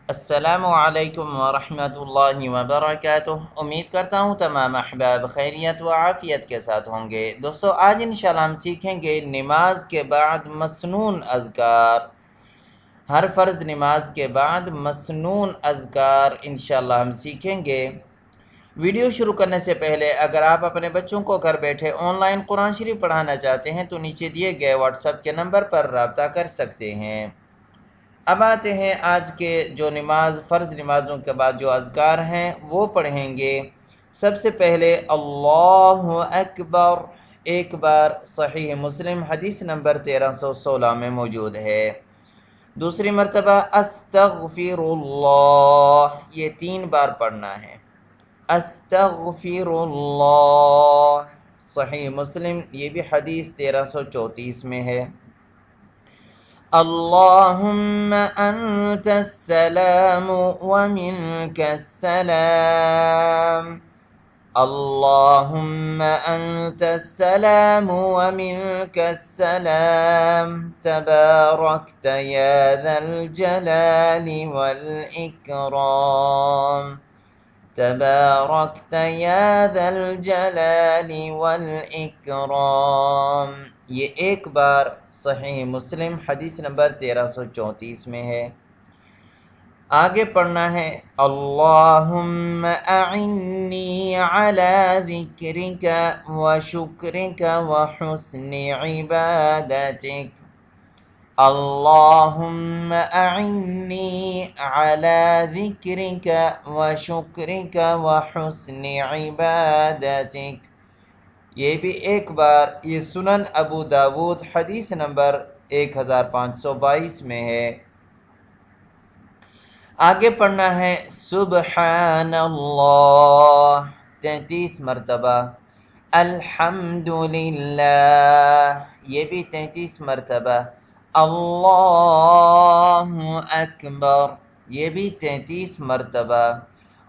السلام علیکم ورحمۃ اللہ وبرکاتہ۔ امید کرتا ہوں تمام احباب خیریت و عافیت کے ساتھ ہوں گے۔ دوستو آج انشاءاللہ ہم سیکھیں گے نماز کے بعد مسنون اذکار۔ ہر فرض نماز کے بعد مسنون اذکار انشاءاللہ ہم سیکھیں گے۔ ویڈیو شروع کرنے سے پہلے اگر آپ اپنے بچوں کو گھر بیٹھے آن لائن قرآن شریف پڑھانا چاہتے ہیں تو نیچے دیے گئے واٹس ایپ کے نمبر پر رابطہ کر سکتے ہیں۔ اب آتے ہیں آج کے جو فرض نمازوں کے بعد جو اذکار ہیں وہ پڑھیں گے۔ سب سے پہلے اللہ اکبر ایک بار صحیح مسلم حدیث نمبر 1316 میں موجود ہے۔ دوسری مرتبہ استغفر اللہ، یہ 3 بار پڑھنا ہے۔ استغفر اللہ، صحیح مسلم، یہ بھی حدیث 1334 میں ہے۔ اللہم انت السلام ومنک السلام، اللہم انت السلام ومنک السلام، تبارکت یا ذا الجلال والاکرام، تبارکت یا ذا الجلال والاکرام، یہ ایک بار صحیح مسلم حدیث نمبر 1334 میں ہے۔ آگے پڑھنا ہے اللہم اعنی علی ذکرک وشکرک وحسن عبادتک، اللہم اعنی علی ذکرک وشکرک وحسن عبادتک، یہ بھی ایک بار، یہ سنن ابو داود حدیث نمبر 1522 میں ہے۔ آگے پڑھنا ہے سبحان اللہ 33 مرتبہ، الحمدللہ، یہ بھی 33 مرتبہ، اللہ اکبر، یہ بھی 33 مرتبہ،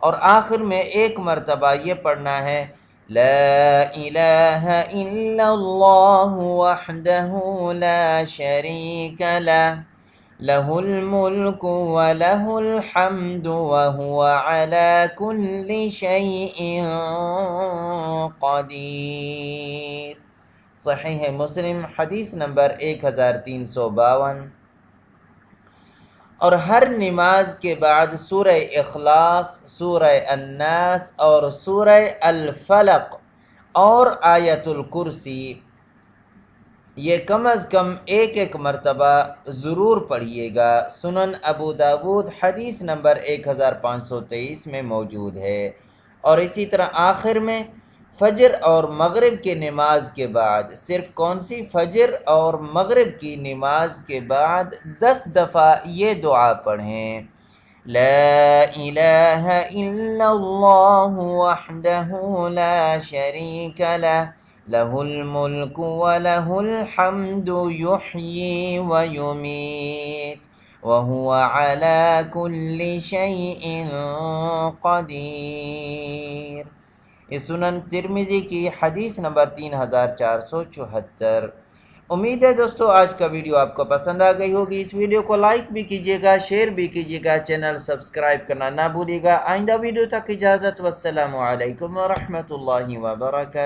اور آخر میں ایک مرتبہ یہ پڑھنا ہے لا الہ الا اللہ وحدہ لا شریک لہ، لہ الملک ولہ الحمد وہو علی کل شیء قدیر، صحیح مسلم حدیث نمبر 1352۔ اور ہر نماز کے بعد سورہ اخلاص، سورہ الناس اور سورہ الفلق اور آیت الکرسی، یہ کم از کم ایک مرتبہ ضرور پڑھیے گا۔ سنن ابو داود حدیث نمبر 1523 میں موجود ہے۔ اور اسی طرح آخر میں فجر اور مغرب کی نماز کے بعد، صرف کون سی؟ فجر اور مغرب کی نماز کے بعد 10 دفعہ یہ دعا پڑھیں، لا الہ الا اللہ وحدہ لا شریک لہ، لہ الملک ولہ الحمد یحیی ویمیت وہو علی کل شیء قدیر، یہ سنن ترمذی کی حدیث نمبر 3474۔ امید ہے دوستو آج کا ویڈیو آپ کو پسند آ گئی ہوگی۔ اس ویڈیو کو لائک بھی کیجیے گا، شیئر بھی کیجیے گا، چینل سبسکرائب کرنا نہ بھولیے گا۔ آئندہ ویڈیو تک اجازت، والسلام علیکم ورحمۃ اللہ وبرکاتہ۔